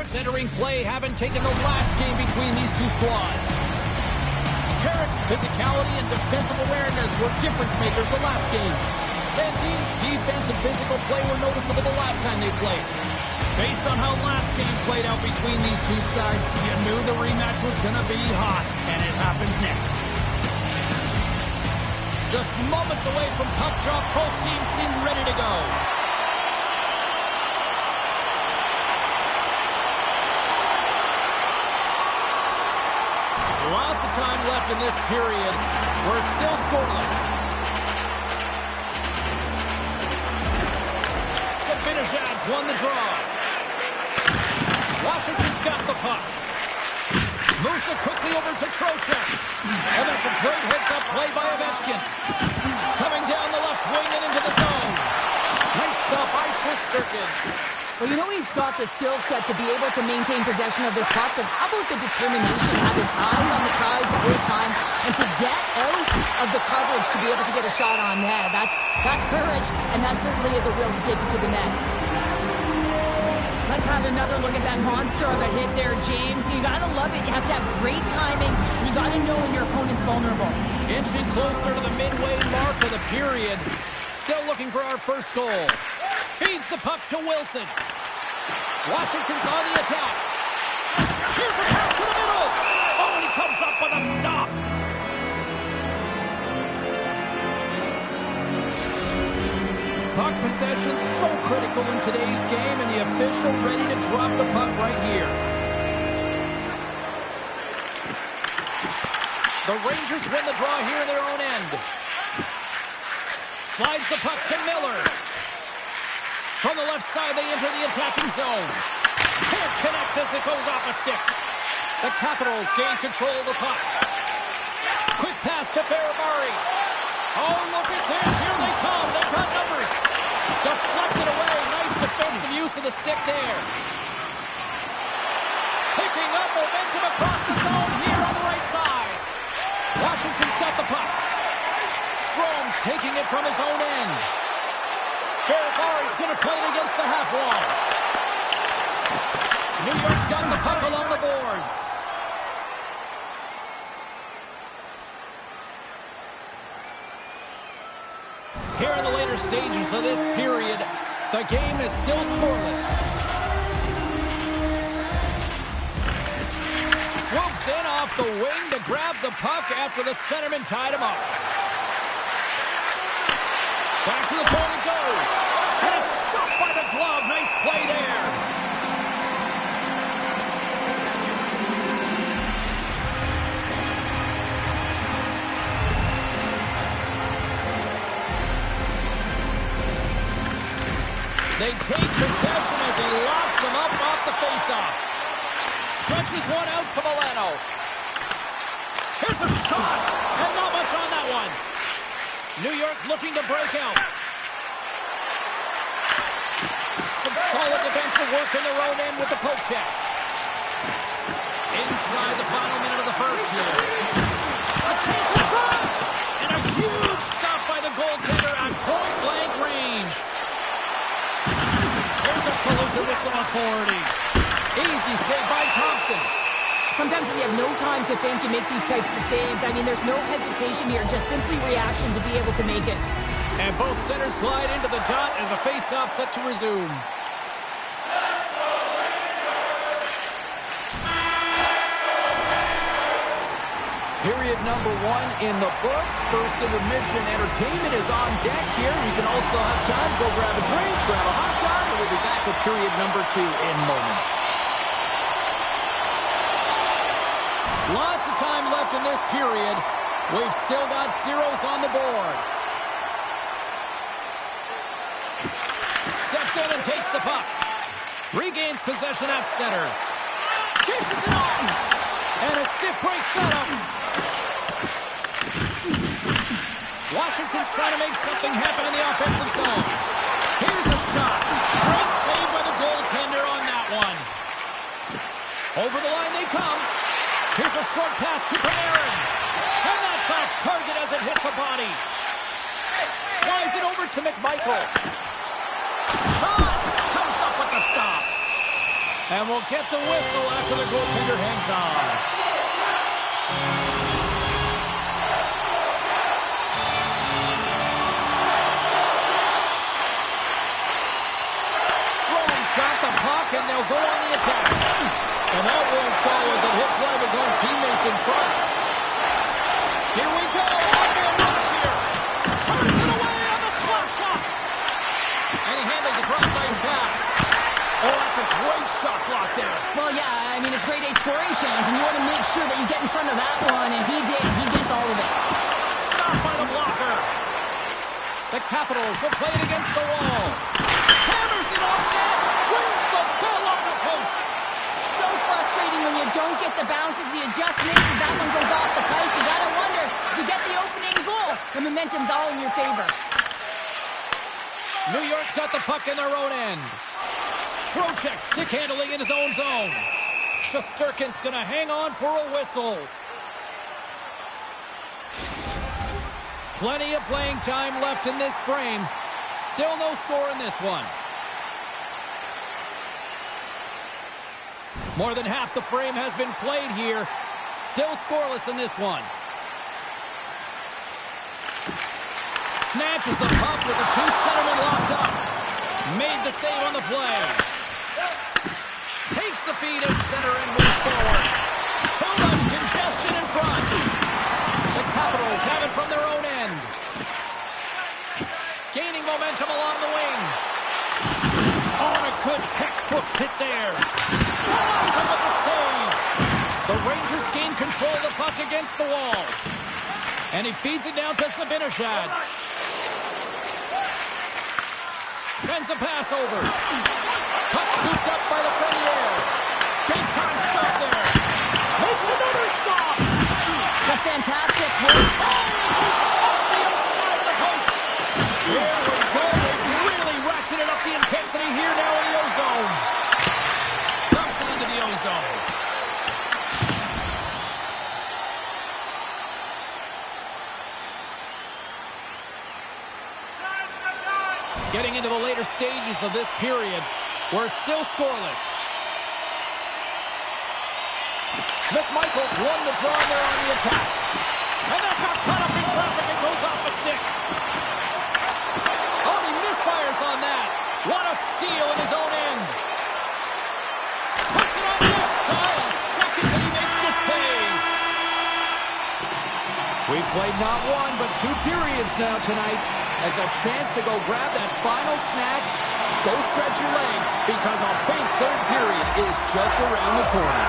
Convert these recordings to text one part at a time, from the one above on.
Carrick's entering play, having taken the last game between these two squads. Carrick's physicality and defensive awareness were difference makers the last game. Santine's defense and physical play were noticeable the last time they played. Based on how last game played out between these two sides, you knew the rematch was going to be hot, and it happens next. Just moments away from puck drop, both teams seem ready to go. Lots of time left in this period. We're still scoreless. Sabinajad's won the draw. Washington's got the puck. Moves it quickly over to Trocheck. And that's a great heads-up play by Ovechkin. Coming down the left wing and into the zone. Nice stop by Shesterkin. Well, you know he's got the skill set to be able to maintain possession of this puck, but how about the determination to have his eyes on the prize the whole time and to get out of the coverage to be able to get a shot on net? That's courage, and that certainly is a will to take it to the net. Let's have another look at that monster of a hit there, James. You gotta love it. You have to have great timing. You gotta know when your opponent's vulnerable. Inching closer to the midway mark of the period. Still looking for our first goal. Feeds the puck to Wilson. Washington's on the attack. Here's a pass to the middle. Oh, and he comes up with a stop. Puck possession so critical in today's game, and the official ready to drop the puck right here. The Rangers win the draw here in their own end. Slides the puck to Miller. From the left side, they enter the attacking zone. Can't connect as it goes off a stick. The Capitals gain control of the puck. Quick pass to Barabari. Oh, look at this. Here they come. They've got numbers. Deflected away. Nice defensive use of the stick there. Picking up momentum across the zone here on the right side. Washington's got the puck. Strome's taking it from his own end. Barabari's going to play it against the half wall. New York's got the puck along the boards. Here in the later stages of this period, the game is still scoreless. Swoops in off the wing to grab the puck after the centerman tied him up. Back to the point it goes. And it's stopped by the glove. Nice play there. They take possession as he locks him up off the faceoff. Stretches one out to Milano. Here's a shot. And not much on that one. New York's looking to break out. Some solid defensive work in their own end with the poke check. Inside the final minute of the first here. A chance in front! And a huge stop by the goaltender at point-blank range. Here's a collision with some authority. Easy save by Thompson. Sometimes when you have no time to think, you make these types of saves. I mean, there's no hesitation here, just simply reaction to be able to make it. And both centers glide into the dot as a face-off set to resume. Period number one in the books. First intermission entertainment is on deck here. You can also have time to go grab a drink, grab a hot dog, and we'll be back with period number two in moments. Lots of time left in this period. We've still got zeros on the board. Steps in and takes the puck. Regains possession at center. Dishes it on. And a stiff break setup. Washington's trying to make something happen in the offensive zone. Here's a shot. Great save by the goaltender on that one. Over the line they come. Here's a short pass to Panarin. And that's off target as it hits a body. Slides it over to McMichael. Shot! Comes up with the stop. And we'll get the whistle after the goaltender hangs on. Strom's got the puck, and they'll go on the attack. And that won't go as it hits one of his own teammates in front. Here we go. One-man rush here. Turns it away on the slap shot. And he handles a cross-ice pass. Oh, that's a great shot block there. Well, yeah, I mean, it's grade A scoring chance, and you want to make sure that you get in front of that one, and he did. He gets all of it. Stopped by the blocker. The Capitals will play it against the wall. Hammers it off net. Wins the ball off the post. So frustrating when you don't get the bounces, the adjustments, as that one goes off the pipe. You got to wonder, if you get the opening goal, the momentum's all in your favor. New York's got the puck in their own end. Trocheck stick handling in his own zone. Shesterkin's going to hang on for a whistle. Plenty of playing time left in this frame. Still no score in this one. More than half the frame has been played here. Still scoreless in this one. Snatches the puck with the two centermen locked up. Made the save on the play. Takes the feed at center and moves forward. Too much congestion in front. The Capitals have it from their own end. Gaining momentum along the wing. On a good textbook hit there. Eliza with the save. The Rangers gain control of the puck against the wall. And he feeds it down to Zibanejad. Sends a pass over. Puck scooped up by the Frenier. Big time stop there. Makes another stop. Just fantastic work. Oh, it goes off the outside of the post. Here we go. They've really ratcheted up the intensity here now in the O-zone. Dumps it into the O-zone. Getting into the later stages of this period, we're still scoreless. McMichael's won the draw there on the attack. And that got caught up in traffic and goes off the stick. Oh, he misfires on that. What a steal in his own end. Puts it on net. Giles seconds and he makes the save. We've played not one, but two periods now tonight. It's a chance to go grab that final snatch. Go stretch your legs because a big third period is just around the corner.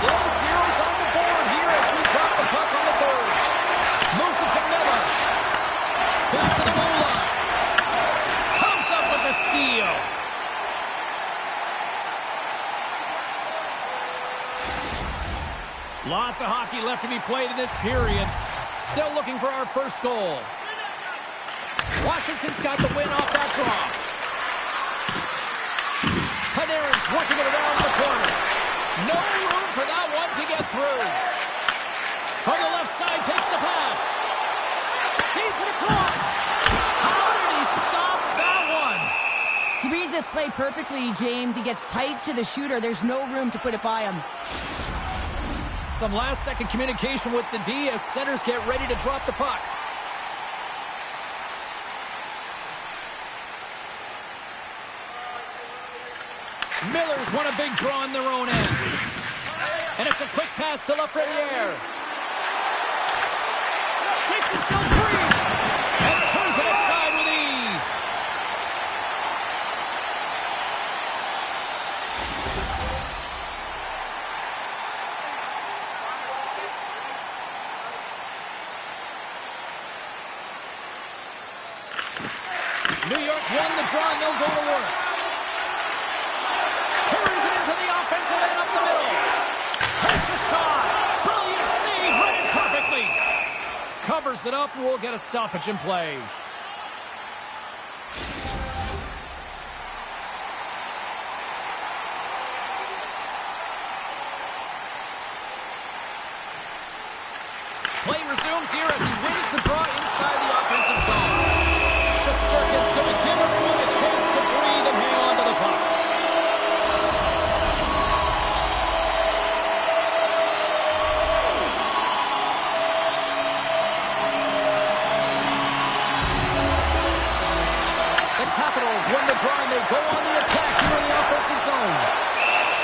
Still zeros on the board here as we drop the puck on the third. Moves it to Miller. Back to the goal line. Comes up with the steal. Lots of hockey left to be played in this period. Still looking for our first goal. Washington's got the win off that draw. Panarin's working it around the corner. No room for that one to get through. On the left side, takes the pass. Feeds it across. How did he stop that one? He reads this play perfectly, James. He gets tight to the shooter. There's no room to put it by him. Some last-second communication with the D as centers get ready to drop the puck. Miller's won a big draw on their own end. And it's a quick pass to Lafreniere. Shakes himself free. And turns it aside with ease. New York's won the draw and they'll go to work. Carries it into the offensive end up the middle. Takes a shot. Brilliant save. Read it perfectly. Covers it up and we'll get a stoppage in play. Play resumes here as he wins the draw inside the offensive zone. Shesterkin's going to give everyone a chance to breathe and hang on to the puck.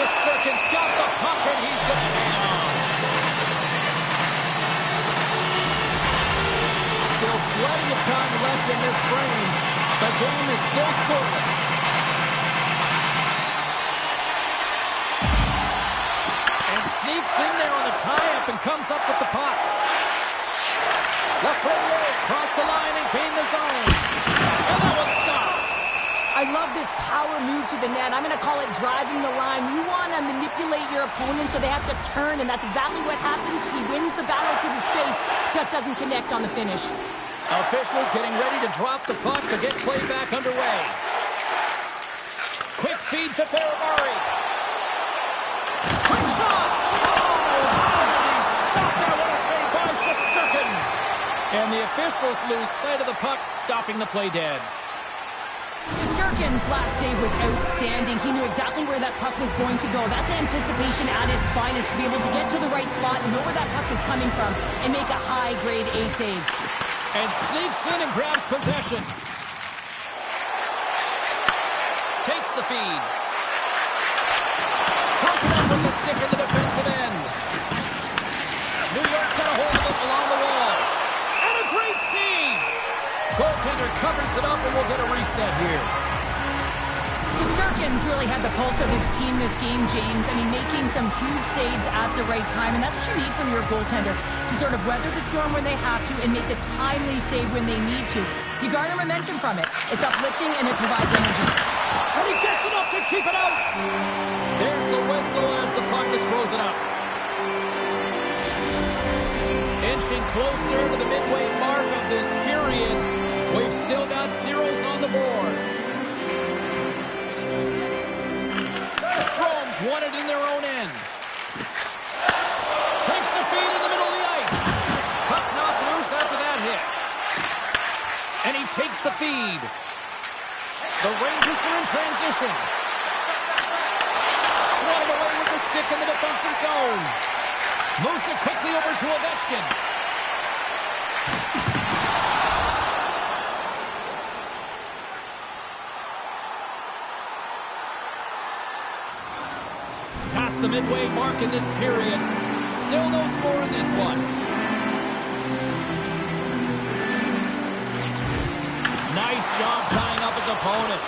Shesterkin's got the puck, and he's going to hang on. Still plenty of time left in this frame. The game is still scoreless. And sneaks in there on the tie-up and comes up with the puck. Lafreniere has crossed the line and gained the zone. And that was stopped. I love this power move to the net. I'm going to call it driving the line. You want to manipulate your opponent so they have to turn, and that's exactly what happens. He wins the battle to the space, just doesn't connect on the finish. Officials getting ready to drop the puck to get play back underway. Quick feed to Ferrari. Quick shot! Oh, he stopped that. What a save by Shesterkin. And the officials lose sight of the puck, stopping the play dead. Shesterkin's last save was outstanding. He knew exactly where that puck was going to go. That's anticipation at its finest, to be able to get to the right spot, know where that puck is coming from, and make a high-grade A save. And sneaks in and grabs possession. Takes the feed. Broken up with the stick in the defensive end. New York's got a hold of it along the wall. And a great save! Goaltender covers it up, and we'll get a reset here. Shesterkin's really had the pulse of his team this game, James. I mean, making some huge saves at the right time, and that's what you need from your goaltender, to sort of weather the storm when they have to and make the timely save when they need to. You garner momentum from it. It's uplifting, and it provides energy. And he gets enough to keep it out. There's the whistle as the puck is frozen up. Inching closer to the midway mark of this period. We've still got zeros on the board. Strome's won it in their own end. Takes the feed in the middle of the ice. Puck knocked loose after that hit. And he takes the feed. The Rangers are in transition. Swatted away with the stick in the defensive zone. Moves it quickly over to Ovechkin. Past the midway mark in this period. Still no score in this one. Nice job tying up his opponent.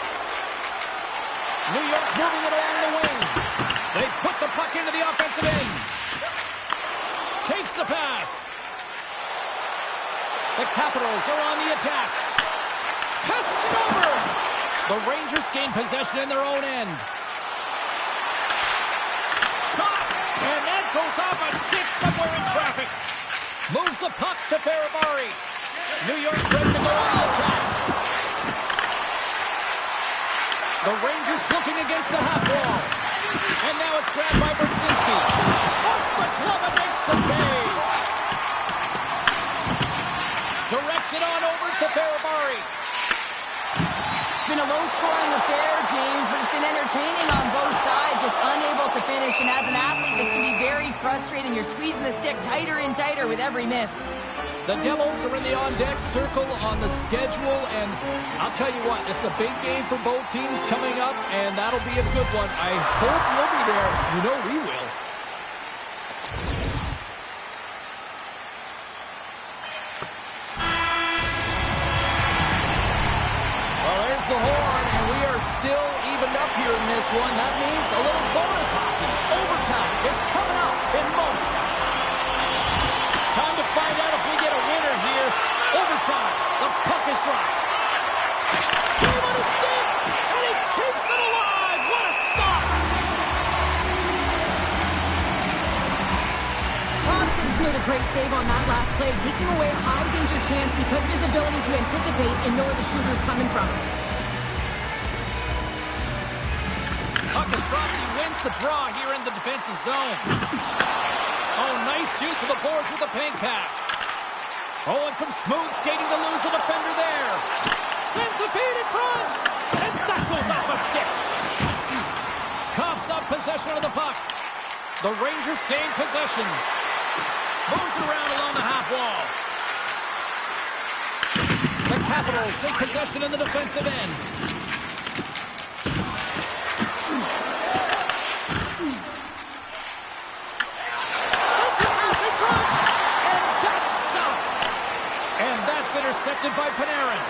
New York's moving it along the wing. They put the puck into the offensive end. Takes the pass. The Capitals are on the attack. Passes it over. The Rangers gain possession in their own end. Shot. And that goes off a stick somewhere in traffic. Moves the puck to Ferrari. New York's ready to go on the attack. The Rangers looking against the half wall. And now it's grabbed by Brzezinski. Off the glove and makes the save. Directs it on over to Ferrari. It's been a low-scoring affair, James, but it's been entertaining on both sides, just unable to finish. And as an athlete, this can be very frustrating. You're squeezing the stick tighter and tighter with every miss. The Devils are in the on-deck circle on the schedule, and I'll tell you what, this is a big game for both teams coming up, and that'll be a good one. I hope you'll be there. You know we will. Well, there's the horn, and we are still evened up here in this one. That means a little bonus hockey. Overtime is coming up in moments. Time to find out if we get a winner here. Overtime. The puck is dropped. Game on a stick, and he keeps it alive. What a stop. Thompson's made a great save on that last play, taking away a high-danger chance because of his ability to anticipate and know where the shooter's coming from. Puck is dropped, and he wins the draw here in the defensive zone. Oh, nice use of the boards with the paint pass. Oh, and some smooth skating to lose the defender there. Sends the feed in front. And that goes off a stick. Coughs up possession of the puck. The Rangers gain possession. Moves it around along the half wall. The Capitals take possession in the defensive end. intercepted by Panarin.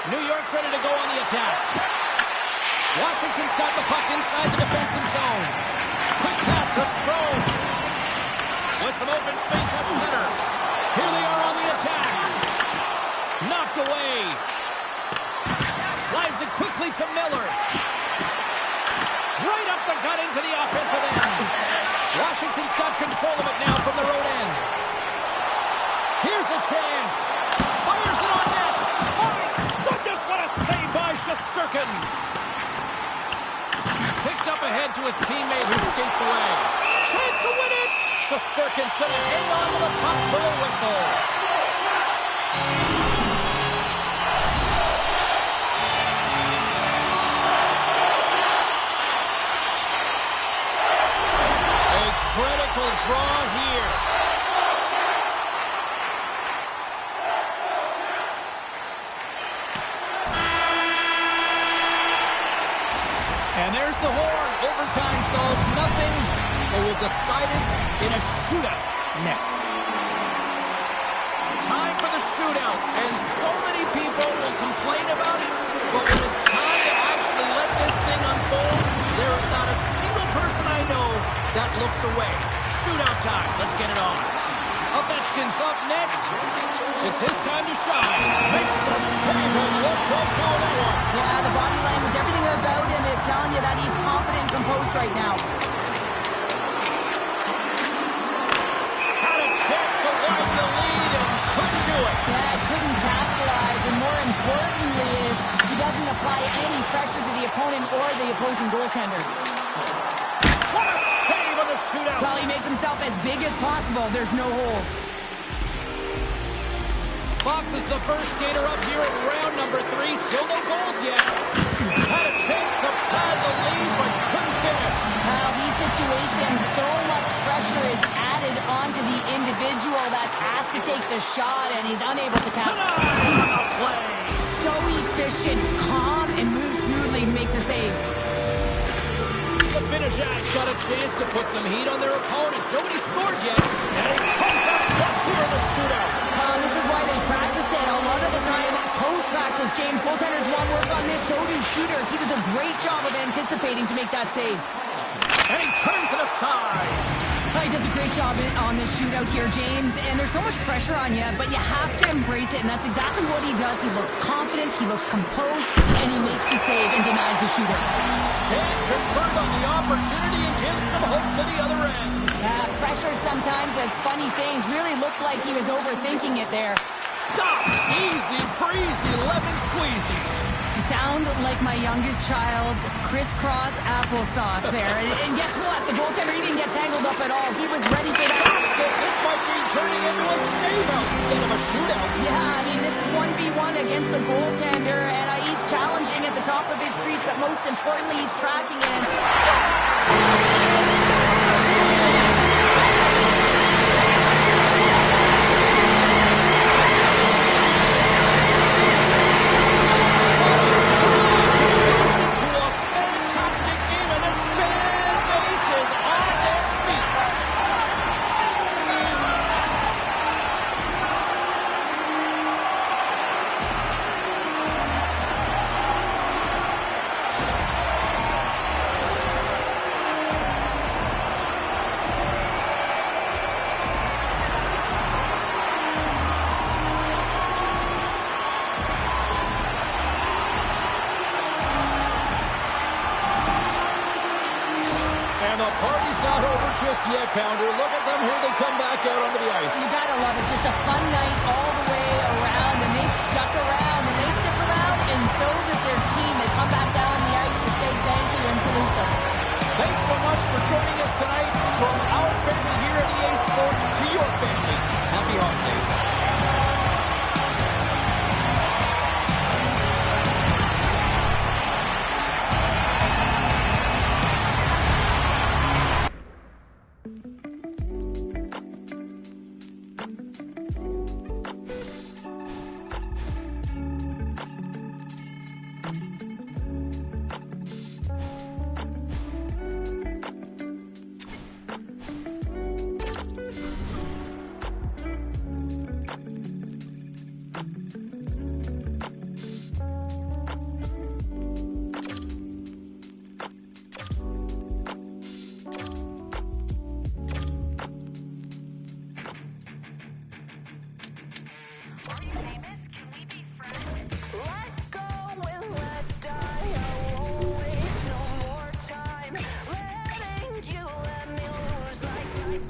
New York's ready to go on the attack. Washington's got the puck inside the defensive zone. Quick pass to Strome. With some open space at center. Here they are on the attack. Knocked away. Slides it quickly to Miller. Right up the gut into the offensive end. Washington's got control of it now from the road end. Here's a chance. Fires it on net. My goodness, what a save by Shesterkin. Picked up ahead to his teammate who skates away. Chance to win it. Shesterkin's going to hang on to the puck for a whistle. A critical draw here. And there's the horn. Overtime solves nothing, so we'll decide it in a shootout next. Time for the shootout, and so many people will complain about it, but when it's time to actually let this thing unfold, there is not a single person I know that looks away. Shootout time. Let's get it on. Ovechkin's up next. It's his time to shine. Makes a save and look up to that one. Yeah, the body language, everything about him is telling you that he's confident and composed right now. Had a chance to widen the lead and couldn't do it. Yeah, couldn't capitalize, and more importantly is he doesn't apply any pressure to the opponent or the opposing goaltender. What a save on the shootout. Well, he makes himself as big as possible. There's no holes. Fox is the first skater up here in round number 3. Still no goals yet. Had a chance to pad the lead, but couldn't finish. Now, these situations, so much pressure is added onto the individual that has to take the shot, and he's unable to capitalize. Tonight on the play. So efficient, calm, and moves smoothly to make the save. Zibanejad's got a chance to put some heat on their opponents. Nobody scored yet, and he comes up clutch here in the shootout. This is why they practice it. A lot of the time, post-practice, James, goaltenders want work on this, so do shooters. He does a great job of anticipating to make that save. And he turns it aside. He does a great job on this shootout here, James, and there's so much pressure on you, but you have to embrace it, and that's exactly what he does. He looks confident, he looks composed, and he makes the save and denies the shooter. Can't convert on the opportunity and gives some hope to the other end. Pressure sometimes does funny things. Really looked like he was overthinking it there. Stopped. Easy breezy, lemon squeezy. You sound like my youngest child, crisscross applesauce there. And guess what? The goaltender, he didn't get tangled up at all. He was ready for that. That's it. This might be turning into a save-out instead of a shootout. Yeah, I mean, this is 1v1 against the goaltender, and he's challenging at the top of his crease, but most importantly, he's tracking it. Yet, Pounder. Look at them. Here they come back out onto the ice. You gotta love it. Just a fun night all the way around, and they've stuck around, and they stick around, and so does their team. They come back down on the ice to say thank you and salute them. Thanks so much for joining us tonight. From our family here at EA Sports to your family, happy holidays. The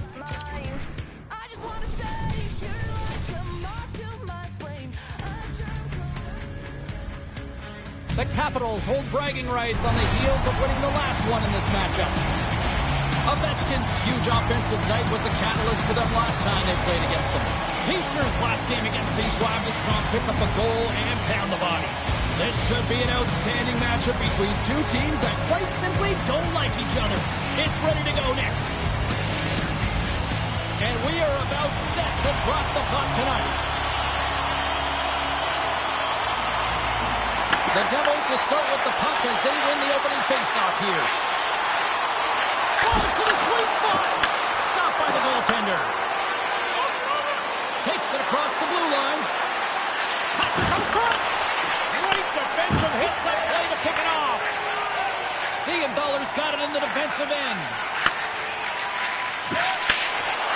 Capitals hold bragging rights on the heels of winning the last one in this matchup. Ovechkin's huge offensive night was the catalyst for them last time they played against them. Heischer's last game against these rivals saw him pick up a goal and pound the body. This should be an outstanding matchup between two teams that quite simply don't like each other. It's ready to go next. And we are about set to drop the puck tonight. The Devils will start with the puck as they win the opening faceoff here. Falls to the sweet spot. Stopped by the goaltender. Takes it across the blue line. Passes out front. Great defensive hits that play to pick it off. Siegenthaler's got it in the defensive end.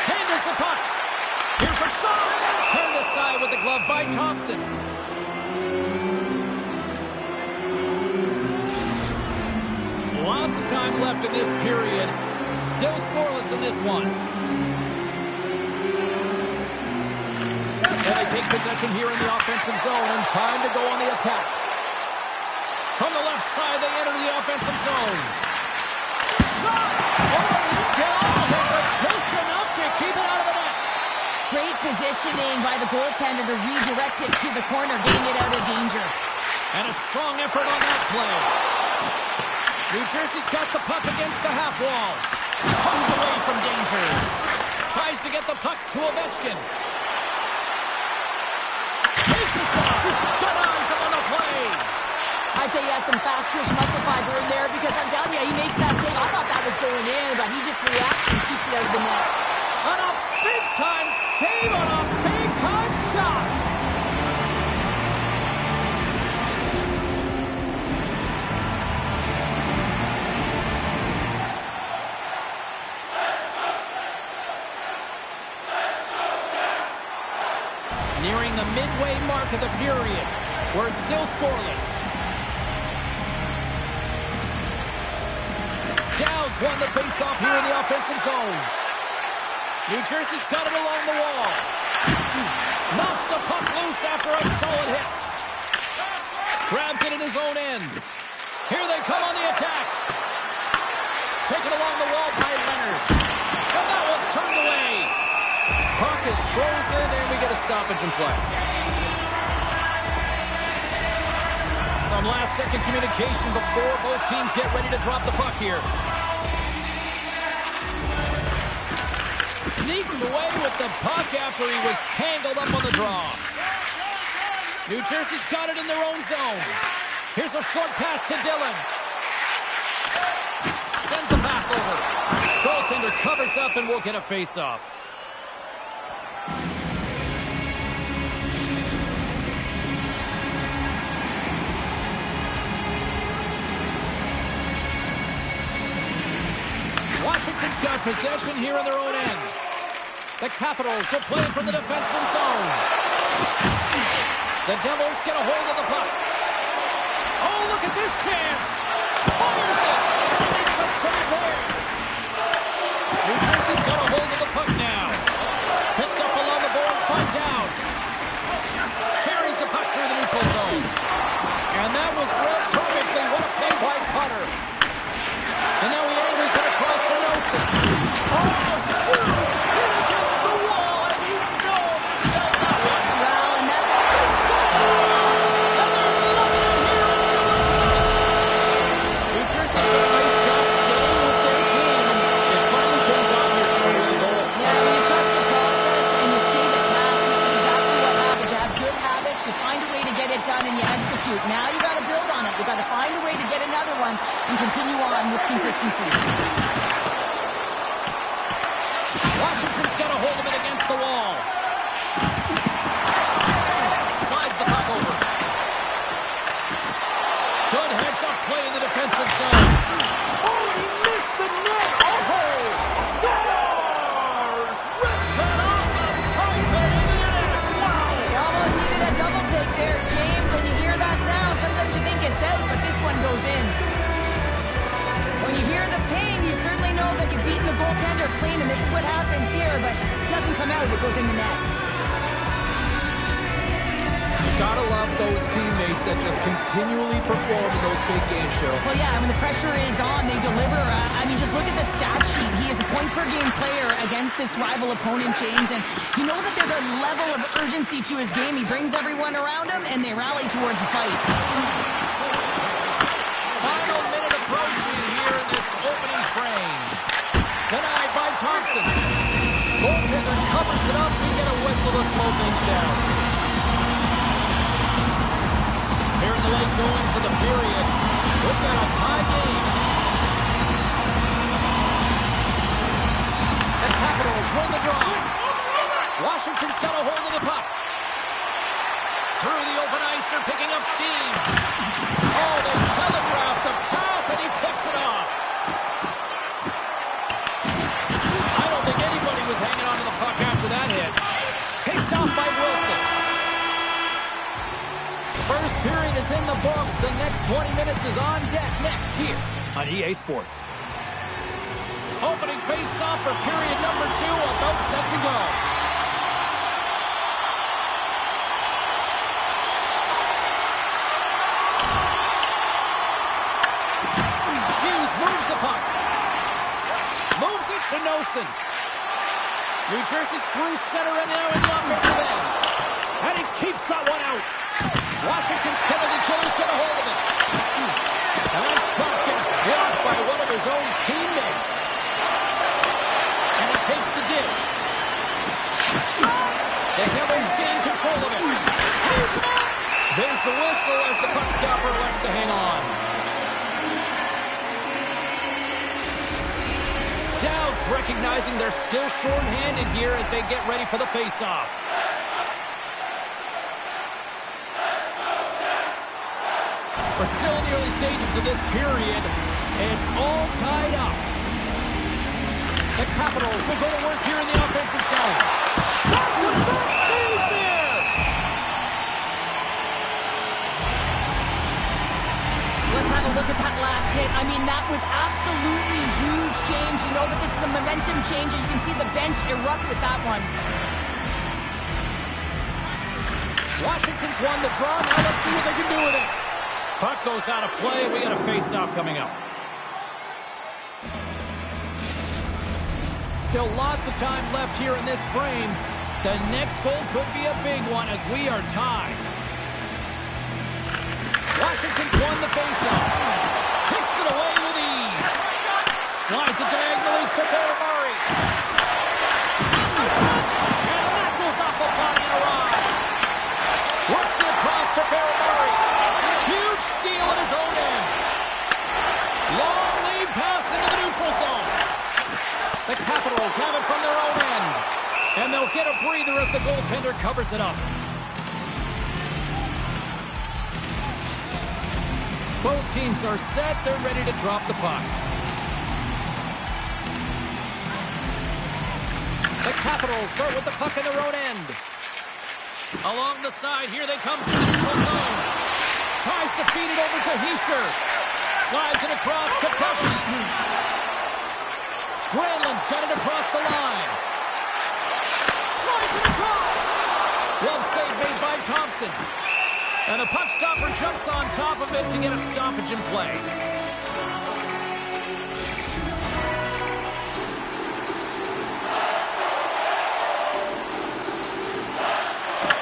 Handles the puck. Here's a shot. Turned aside with the glove by Thompson. Lots of time left in this period. Still scoreless in this one. And they take possession here in the offensive zone, and time to go on the attack. From the left side, they enter the offensive zone. Shot! Oh, just enough to keep it out of the net. Great positioning by the goaltender to redirect it to the corner, getting it out of danger. And a strong effort on that play. New Jersey's got the puck against the half wall. Comes away from danger. Tries to get the puck to Ovechkin. Takes a shot. Denies him on the play. I'd say he has some fast twitch muscle fiber in there because I'm telling you, he makes that save. I thought that was going in, but he just reacts and keeps it out of the net. On a big-time save on a big-time shot. Nearing the midway mark of the period. We're still scoreless. Dowds won the faceoff here in the offensive zone. New Jersey's got it along the wall. Knocks the puck loose after a solid hit. Grabs it in his own end. Here they come on the attack. Taken along the wall by Leonard. And that one's turned away. Puck is frozen, and we get a stoppage in play. Some last-second communication before both teams get ready to drop the puck here. Sneaks away with the puck after he was tangled up on the draw. New Jersey's got it in their own zone. Here's a short pass to Dillon. Sends the pass over. Goaltender covers up, and we'll get a face-off. Washington's got possession here in their own end. The Capitals will play from the defensive zone. The Devils get a hold of the puck. Oh, look at this chance. Fires it. Makes a save there. New Jersey's got a hold of the puck now. Picked up along the boards by Dowd. Carries the puck through the neutral zone. And that was read perfectly. What a play by Cutter. And now he angles it across to Nelson. Oh, huge hit against the wall, and you know he felt that one. Well, and that's a score! And they're loving it here in overtime. are clean, and this is what happens here, but it doesn't come out. It goes in the net. Gotta love those teammates that just continually perform in those big games, Cheryl. Well, yeah, when the pressure is on, they deliver. I mean, just look at the stat sheet. He is a point-per-game player against this rival opponent, James, and you know that there's a level of urgency to his game. He brings everyone around him, and they rally towards the fight. Final minute approaching here in this opening frame. Denied by Thompson. Goaltender covers it up. We get a whistle to slow things down. Here in the late goings of the period, we've got a tie game. The Capitals win the draw. Washington's got a hold of the puck. Through the open ice, they're picking up steam. Oh, they telegraphed the pass, and he picks it off. I don't think anybody was hanging on to the puck after that hit. Picked off by Wilson. First period is in the books. The next 20 minutes is on deck next here on EA Sports. Opening face-off for period number 2, about set to go. Hughes moves the puck. Moves it to Nosen. New Jersey's through center and now in the offensive end. And he keeps that one out. Washington's penalty killers get a hold of it. And that shot gets blocked by one of his own teammates. And he takes the dish. The Devils gain control of it. There's the whistle as the puck stopper elects to hang on. Dowds recognizing they're still short-handed here as they get ready for the face-off. We're still in the early stages of this period, and it's all tied up. The Capitals will go to work here in the offensive zone. Back-to-back saves there! Let's have a look at that last hit. I mean, that was absolutely huge change. You know that this is a momentum change, and you can see the bench erupt with that one. Washington's won the draw. Now let's see what they can do with it. Puck goes out of play. We got a face-off coming up. Still lots of time left here in this frame. The next goal could be a big one as we are tied. Washington's won the face-off. Takes it away with ease. Slides it diagonally to Ferrari. And that goes off the body and arrives. Works it across to Ferrari. Huge steal at his own end. Long lead pass into the neutral zone. The Capitals have it from their own end. And they'll get a breather as the goaltender covers it up. Both teams are set. They're ready to drop the puck. The Capitals start with the puck in their own end. Along the side, here they come to the neutral zone. Tries to feed it over to Hischier. Slides it across to Pesci. Granlund's got it across the line. Slides it across. Well save made by Thompson. And the puck stopper jumps on top of it to get a stoppage in play.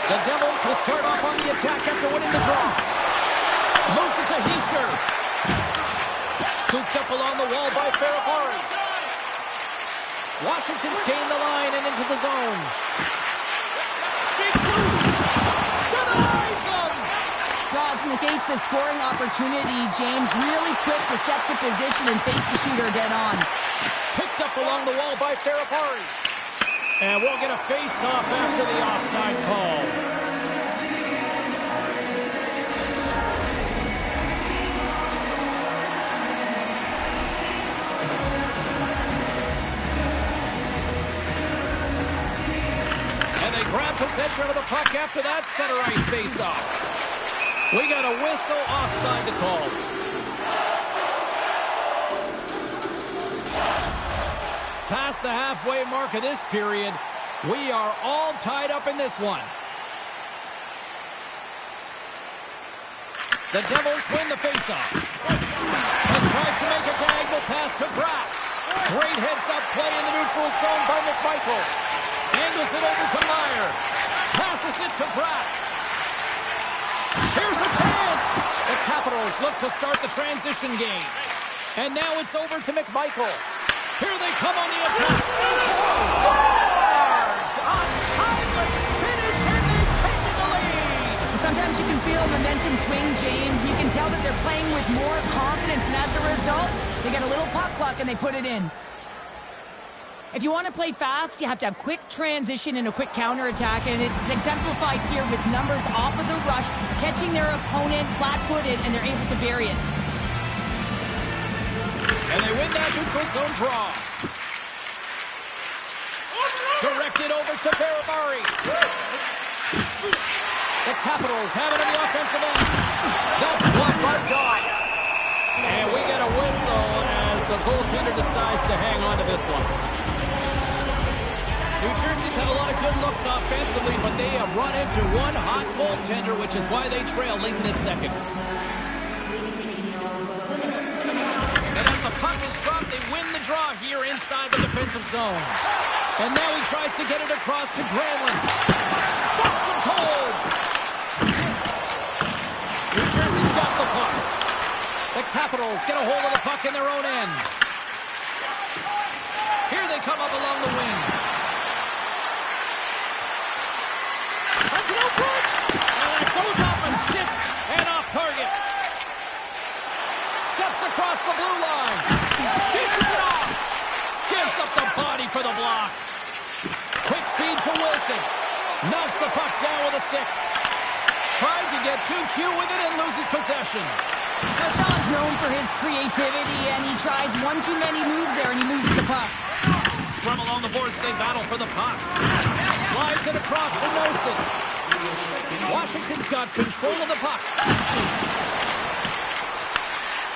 The Devils will start off on the attack after winning the draw. Moves it to Hischier. Scooped up along the wall by Ferrari. Washington's gained the line and into the zone. Jesus! Denies him! Dawes negates the scoring opportunity. James really quick to set to position and face the shooter dead on. Picked up along the wall by Ferrari. And we'll get a face-off after the offside call. Grab possession of the puck after that center ice face-off. We got a whistle offside to call. Past the halfway mark of this period, we are all tied up in this one. The Devils win the faceoff. And tries to make a diagonal pass to Bratt. Great heads-up play in the neutral zone by McMichael. Angles it over to Meyer. Passes it to Bratt. Here's a chance! The Capitals look to start the transition game. And now it's over to McMichael. Here they come on the attack. Scores! A timely finish, and they've taken the lead! Sometimes you can feel momentum swing, James. You can tell that they're playing with more confidence, and as a result, they get a little puck luck and they put it in. If you want to play fast, you have to have quick transition and a quick counterattack, and it's exemplified here with numbers off of the rush, catching their opponent flat-footed, and they're able to bury it. And they win that neutral zone draw. Directed over to Barabari. The Capitals have it in the offensive end. That's blocked by Dawes. And we get a whistle as the goaltender decides to hang on to this one. New Jersey's had a lot of good looks offensively, but they have run into one hot goaltender, which is why they trail late in this second. And as the puck is dropped, they win the draw here inside the defensive zone. And now he tries to get it across to Granlund. Stops him cold. New Jersey's got the puck. The Capitals get a hold of the puck in their own end. Here they come up along the wing. Sentinel front. And it goes off a stick and off target. Steps across the blue line. Dishes it off. Gives up the body for the block. Quick feed to Wilson. Knocks the puck down with a stick. Tried to get too cute with it and loses possession. Now, Sean's known for his creativity, and he tries one too many moves there, and he loses the puck. Scrum along the boards, they battle for the puck. Slides it across to Nosen. Washington's got control of the puck.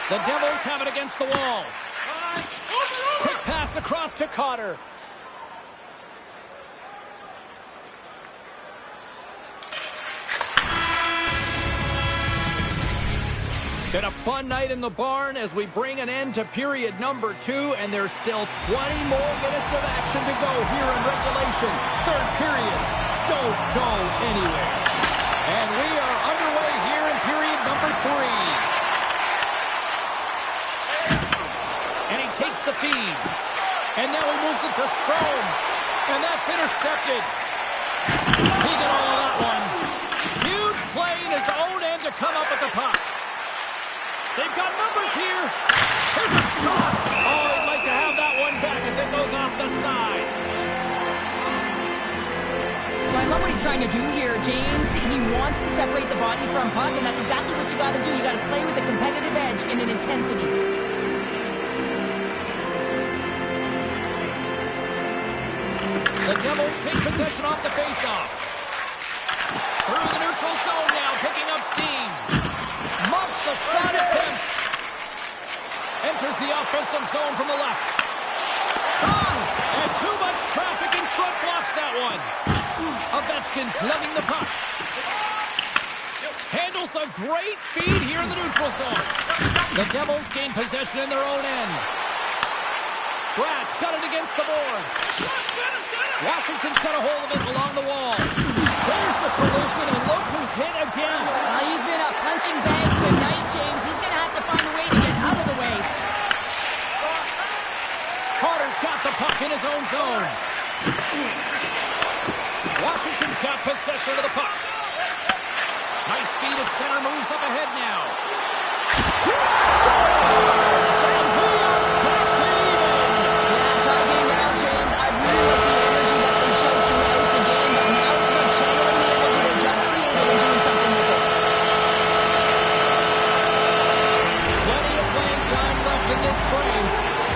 The Devils have it against the wall. Quick pass across to Cotter. Been a fun night in the barn as we bring an end to period number 2, and there's still 20 more minutes of action to go here in regulation. Third period. Don't go anywhere. And we are underway here in period number 3. And he takes the feed. And now he moves it to Strome. And that's intercepted. He got all of that one. Huge play in his own end to come up with the puck. They've got numbers here. Here's a shot. Oh, they'd like to have that one back as it goes off the side. So I love what he's trying to do here, James. He wants to separate the body from puck, and that's exactly what you got to do. You got to play with a competitive edge and an intensity. The Devils take possession off the faceoff. Through the neutral zone now, picking up steam. Muffs the shot attempt. Enters the offensive zone from the left. Shot! And too much traffic in front blocks that one. Ovechkin's lugging the puck. Handles a great feed here in the neutral zone. The Devils gain possession in their own end. Bratt's got it against the boards. Washington's got a hold of it along the wall. There's the collision, and look who's hit again. He's been a punching bag tonight, James. He's going to have to find a way to get out of the way. Carter's got the puck in his own zone. Washington's got possession of the puck. Nice feed at center, moves up ahead now. Scores! And we are back to even. Yeah, tie game now, James. I really like the energy that they showed throughout the game, but now it's about channeling the energy they just created and doing something with it. Plenty of playing time left in this frame.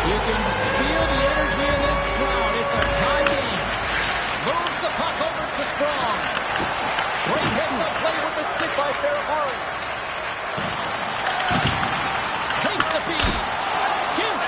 You can feel the energy in this crowd. It's a tie game. Moves the puck over to Strong. Great heads-up play with the stick by Ferrari. Takes the feed. Gives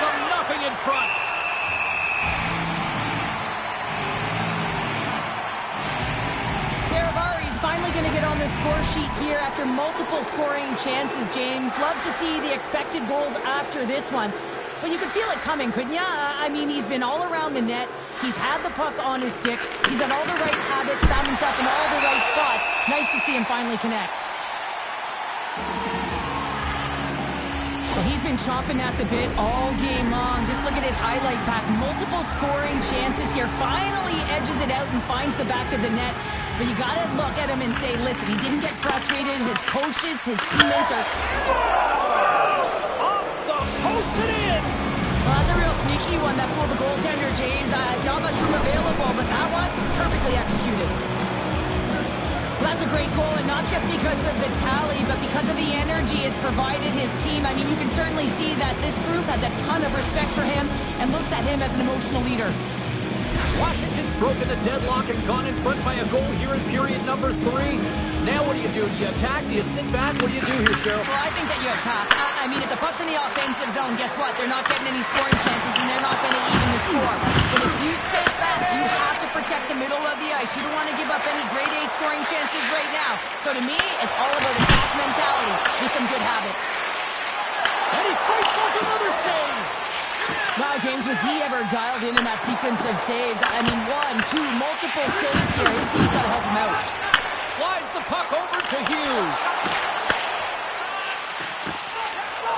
get on the score sheet here after multiple scoring chances, James. Love to see the expected goals after this one. But you could feel it coming, couldn't you? I mean, he's been all around the net. He's had the puck on his stick. He's had all the right habits, found himself in all the right spots. Nice to see him finally connect. Well, he's been chomping at the bit all game long. Just look at his highlight pack. Multiple scoring chances here. Finally edges it out and finds the back of the net. But you got to look at him and say, listen, he didn't get frustrated. His coaches, his teammates are Stars! Off the post and in! Well, that's a real sneaky one that pulled the goaltender, James. Not much room available, but that one, perfectly executed. Well, that's a great goal, and not just because of the tally, but because of the energy it's provided his team. I mean, you can certainly see that this group has a ton of respect for him and looks at him as an emotional leader. Washington's broken the deadlock and gone in front by a goal here in period number 3. Now what do you do? Do you attack? Do you sit back? What do you do here, Cheryl? Well, I think that you attack. I mean, if the puck's in the offensive zone, guess what? They're not getting any scoring chances, and they're not going to even the score. But if you sit back, you have to protect the middle of the ice. You don't want to give up any grade A scoring chances right now. So to me, it's all about attack mentality with some good habits. And he fights off another save! Wow, James, was he ever dialed in that sequence of saves? I mean, 1, 2, multiple saves here. His team's got to help him out. Slides the puck over to Hughes.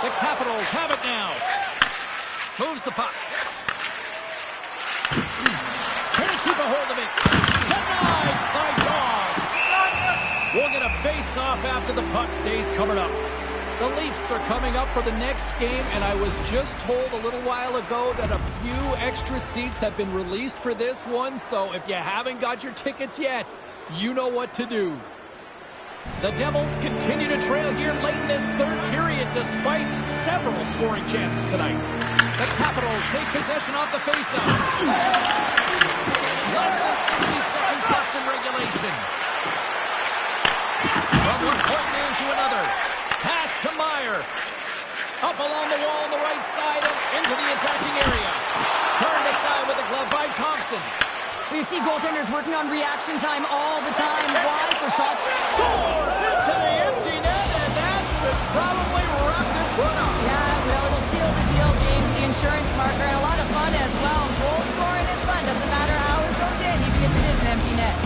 The Capitals have it now. Moves the puck. Can he keep a hold of it? Denied by Dogs. We'll get a face-off after the puck stays covered up. The Leafs are coming up for the next game, and I was just told a little while ago that a few extra seats have been released for this one, so if you haven't got your tickets yet, you know what to do. The Devils continue to trail here late in this third period despite several scoring chances tonight. The Capitals take possession off the faceoff. Less than 60 seconds left in regulation. From one point man to another. Pass to Meyer. Up along the wall on the right side and into the attacking area. Turned aside with a glove by Thompson. You see goaltenders working on reaction time all the time. Why? For shots. Scores into the empty net, and that should probably wrap this one up. Yeah, well, it'll seal the deal, James. The insurance marker, and a lot of fun as well. Goal scoring is fun. Doesn't matter how it goes in, even if it is an empty net.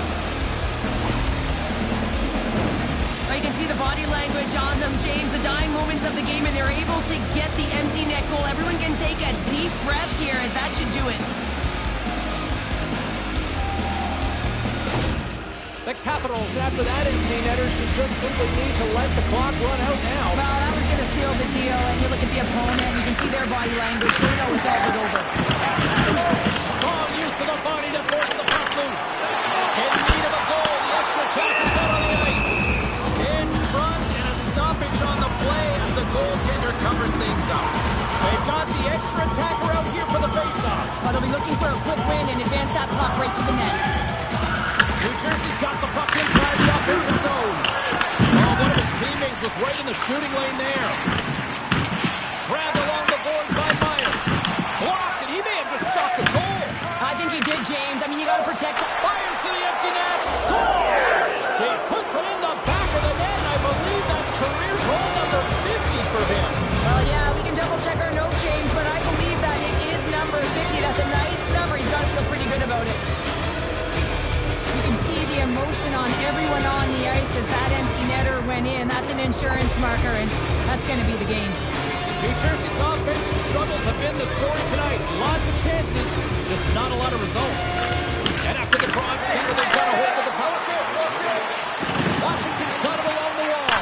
Well, you can see the body language on them, James. The dying moments of the game, and they're able to get the empty net goal. Everyone can take a deep breath here, as that should do it. The Capitals, after that empty netter, should just simply need to let the clock run out now. Well, that was going to seal the deal, and you look at the opponent, you can see their body language. They know it's all but over. Strong use of the body to force the puck loose. In need of a goal, the extra tackle's out on the ice. In front, and a stoppage on the play as the goaltender covers things up. They've got the extra attacker out here for the faceoff. Well, they'll be looking for a quick win and advance that puck right to the net. New Jersey's got the puck inside the offensive zone. Oh, one of his teammates was right in the shooting lane there. Grabbed along the board by Meyer. Blocked, and he may have just stopped a goal. I think he did, James. I mean, you got to protect. Fires to the empty net. Scores! He puts it in the back of the net, and I believe that's career goal number 50 for him. Well, yeah, we can double-check our note, James, but I believe that it is number 50. That's a nice number. He's got to feel pretty good about it. You can see the emotion on everyone on the ice as that empty netter went in. That's an insurance marker, and that's going to be the game. New Jersey's offensive struggles have been the story tonight. Lots of chances, just not a lot of results. And after the cross, center, they've got a hold of the puck. Washington's got him along the wall.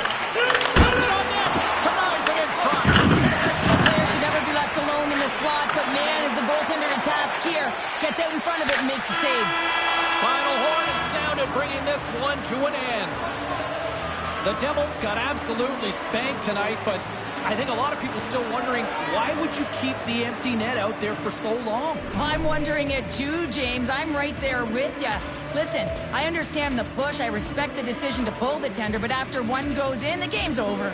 Puts it on net. Denies it in front. A player should never be left alone in the slot, but man, is the goaltender to task here. Gets out in front of it and makes the save. Final horn is sounded, bringing this one to an end. The Devils got absolutely spanked tonight, but I think a lot of people still wondering, why would you keep the empty net out there for so long? I'm wondering it too, James. I'm right there with you. Listen, I understand the push. I respect the decision to pull the tender, but after one goes in, the game's over.